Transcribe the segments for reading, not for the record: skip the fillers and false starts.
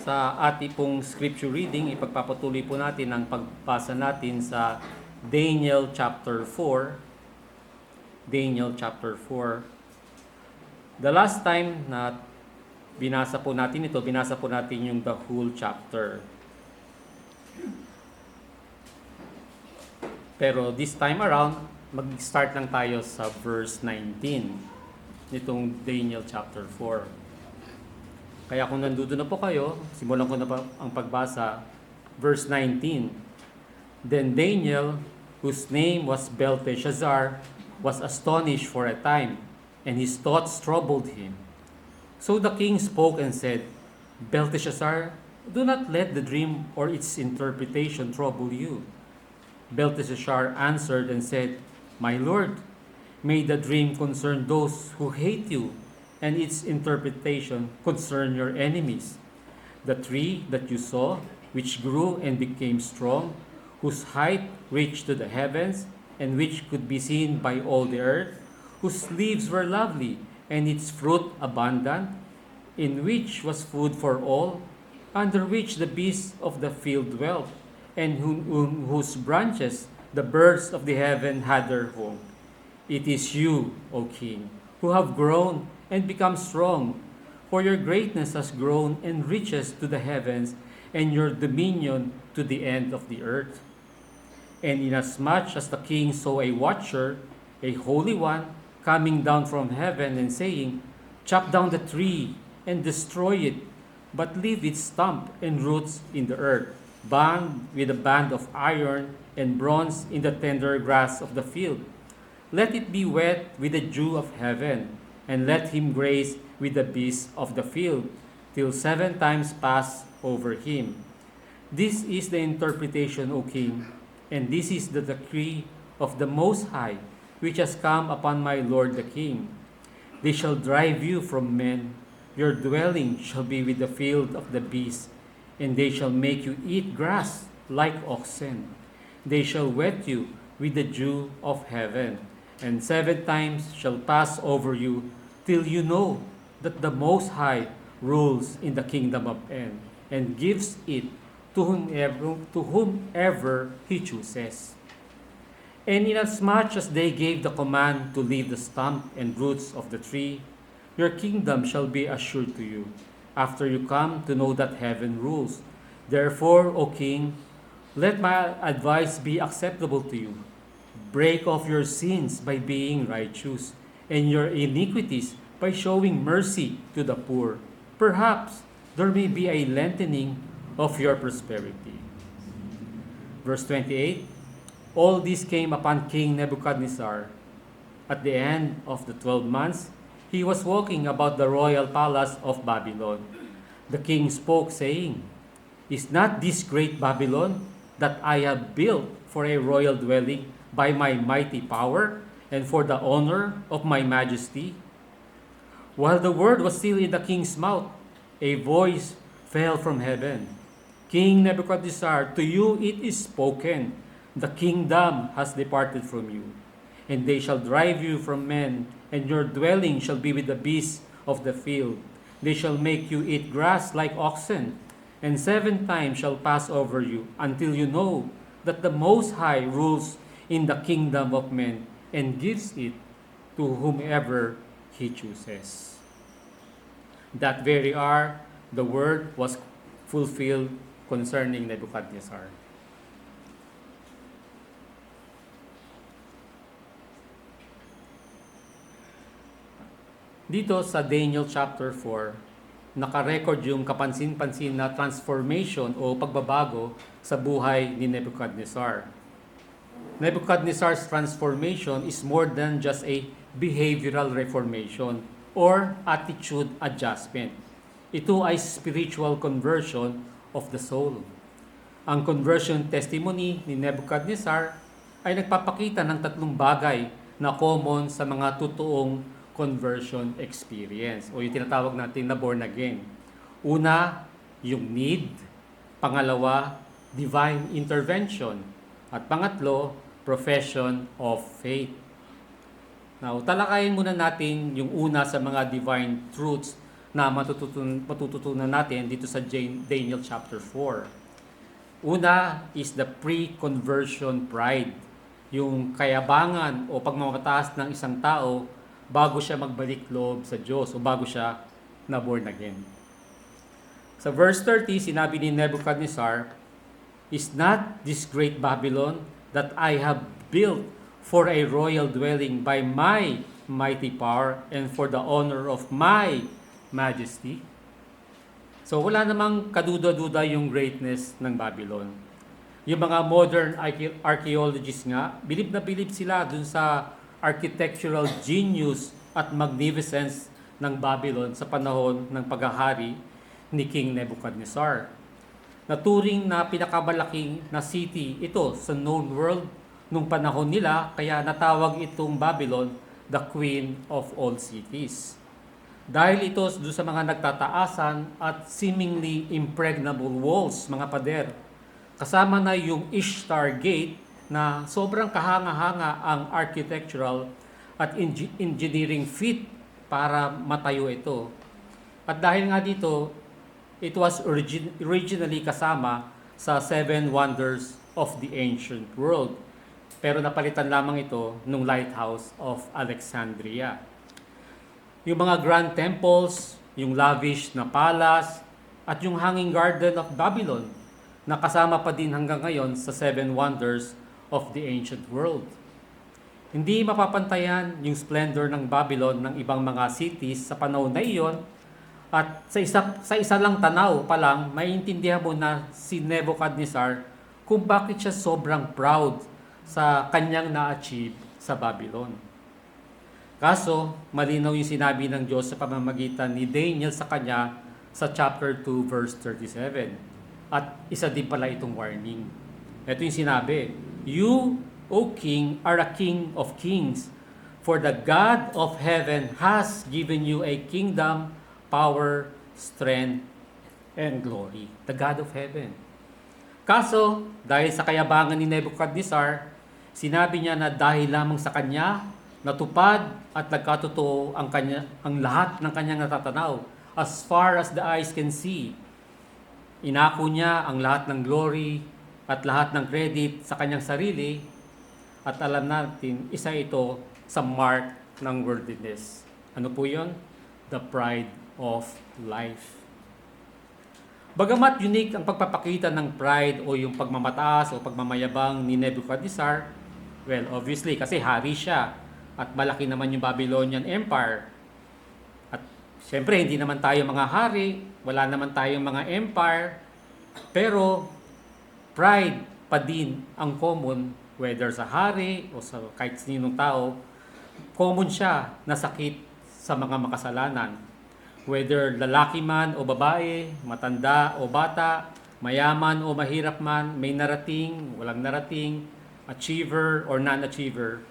sa ating pong scripture reading, ipagpapatuloy po natin ang pagbasa natin sa Daniel chapter 4. Daniel chapter 4. The last time na binasa po natin yung the whole chapter. Pero this time around, mag-start lang tayo sa verse 19 nitong Daniel chapter 4. Kaya kung nandoon na po kayo, simulan ko na ang pagbasa, verse 19. Then Daniel, whose name was Belteshazzar, was astonished for a time, and his thoughts troubled him. So the king spoke and said, Belteshazzar, do not let the dream or its interpretation trouble you. Belteshazzar answered and said, My lord, may the dream concern those who hate you, and its interpretation concern your enemies. The tree that you saw, which grew and became strong, whose height reached to the heavens, and which could be seen by all the earth, whose leaves were lovely, and its fruit abundant, in which was food for all, under which the beasts of the field dwelt, and whose branches the birds of the heaven had their home. It is you, O king, who have grown and become strong, for your greatness has grown and reaches to the heavens, and your dominion to the end of the earth. And inasmuch as the king saw a watcher, a holy one, coming down from heaven and saying, Chop down the tree and destroy it, but leave its stump and roots in the earth, bound with a band of iron and bronze in the tender grass of the field. Let it be wet with the dew of heaven, and let him graze with the beasts of the field, till 7 times pass over him. This is the interpretation, O king, and this is the decree of the Most High, which has come upon my lord the king. They shall drive you from men, your dwelling shall be with the field of the beasts, and they shall make you eat grass like oxen. They shall wet you with the dew of heaven, and 7 times shall pass over you, till you know that the Most High rules in the kingdom of men, and gives it to whomever he chooses. And inasmuch as they gave the command to leave the stump and roots of the tree, your kingdom shall be assured to you, after you come to know that heaven rules. Therefore, O king, let my advice be acceptable to you. Break off your sins by being righteous, and your iniquities by showing mercy to the poor. Perhaps there may be a lengthening of your prosperity. Verse 28, All this came upon King Nebuchadnezzar. At the end of the 12 months, he was walking about the royal palace of Babylon. The king spoke, saying, Is not this great Babylon that I have built for a royal dwelling by my mighty power, and for the honor of my majesty? While the word was still in the king's mouth, a voice fell from heaven. King Nebuchadnezzar, to you it is spoken, the kingdom has departed from you, and they shall drive you from men, and your dwelling shall be with the beasts of the field. They shall make you eat grass like oxen, and 7 times shall pass over you, until you know that the Most High rules in the kingdom of men, and gives it to whomever he chooses. That very hour, the word was fulfilled concerning Nebuchadnezzar. Dito sa Daniel chapter 4, nakarecord yung kapansin-pansin na transformation o pagbabago sa buhay ni Nebuchadnezzar. Nebuchadnezzar's transformation is more than just a behavioral reformation or attitude adjustment. Ito ay spiritual conversion of the soul. Ang conversion testimony ni Nebuchadnezzar ay nagpapakita ng 3 bagay na common sa mga totoong conversion experience o yung tinatawag natin na born again. Una, yung need. Pangalawa, divine intervention. At pangatlo, profession of faith. Now, talakayin muna natin yung una sa mga divine truths na matututunan natin dito sa Daniel chapter 4. Una is the pre-conversion pride, yung kayabangan o pagmamataas ng isang tao bago siya magbalik loob sa Diyos o bago siya na born again. Sa verse 30, sinabi ni Nebuchadnezzar, "Is not this great Babylon that I have built for a royal dwelling by my mighty power and for the honor of my majesty?" So wala namang kaduda-duda yung greatness ng Babylon. Yung mga modern archaeologists nga, bilib na bilib sila dun sa architectural genius at magnificence ng Babylon sa panahon ng paghahari ni King Nebuchadnezzar. Naturing na pinakamalaking na city ito sa known world nung panahon nila, kaya natawag itong Babylon the Queen of all cities. Dahil ito doon sa mga nagtataasan at seemingly impregnable walls, mga pader, kasama na yung Ishtar Gate na sobrang kahanga-hanga ang architectural at engineering feat para matayo ito. At dahil nga dito, it was originally kasama sa 7 wonders of the ancient world. Pero napalitan lamang ito nung Lighthouse of Alexandria. Yung mga grand temples, yung lavish na palace, at yung hanging garden of Babylon, na kasama pa din hanggang ngayon sa 7 wonders of the ancient world. Hindi mapapantayan yung splendor ng Babylon ng ibang mga cities sa panahon na iyon, at sa isa lang tanaw pa lang, maiintindihan mo na si Nebuchadnezzar kung bakit siya sobrang proud sa kanyang na-achieve sa Babylon. Kaso, malinaw yung sinabi ng Diyos sa pamamagitan ni Daniel sa kanya sa chapter 2 verse 37. At isa din pala itong warning. Ito yung sinabi, "You, O King, are a King of kings, for the God of heaven has given you a kingdom, power, strength, and glory." The God of heaven. Kaso, dahil sa kayabangan ni Nebuchadnezzar, sinabi niya na dahil lamang sa kanya, natupad at nagkatotoo ang lahat ng kanyang natatanaw as far as the eyes can see. Inako niya ang lahat ng glory at lahat ng credit sa kanyang sarili, at alam natin, isa ito sa mark ng worldliness. Ano po yun? The pride of life. Bagamat unique ang pagpapakita ng pride o yung pagmamataas o pagmamayabang ni Nebuchadnezzar, well, obviously, kasi hari siya. At malaki naman yung Babylonian Empire. At siyempre, hindi naman tayo mga hari, wala naman tayong mga empire, pero pride pa din ang common, whether sa hari o sa kahit sinong tao, common siya na sakit sa mga makasalanan. Whether lalaki man o babae, matanda o bata, mayaman o mahirap man, may narating, walang narating, achiever or non-achiever,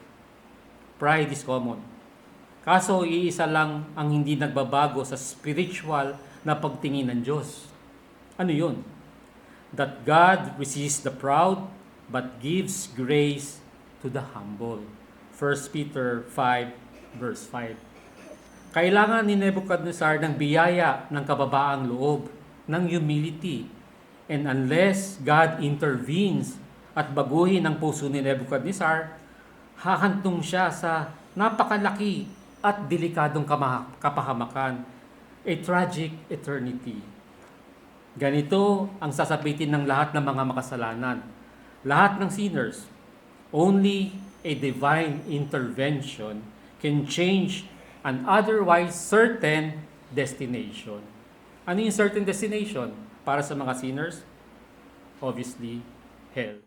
pride is common. Kaso iisa lang ang hindi nagbabago sa spiritual na pagtingin ng Diyos. Ano yun? That God resists the proud but gives grace to the humble. 1 Peter 5 verse 5. Kailangan ni Nebuchadnezzar ng biyaya ng kababaang loob, ng humility. And unless God intervenes at baguhin ang puso ni Nebuchadnezzar, hahantong siya sa napakalaki at delikadong kapahamakan, a tragic eternity. Ganito ang sasapitin ng lahat ng mga makasalanan, lahat ng sinners. Only a divine intervention can change an otherwise certain destination. Ano yung certain destination para sa mga sinners? Obviously, hell.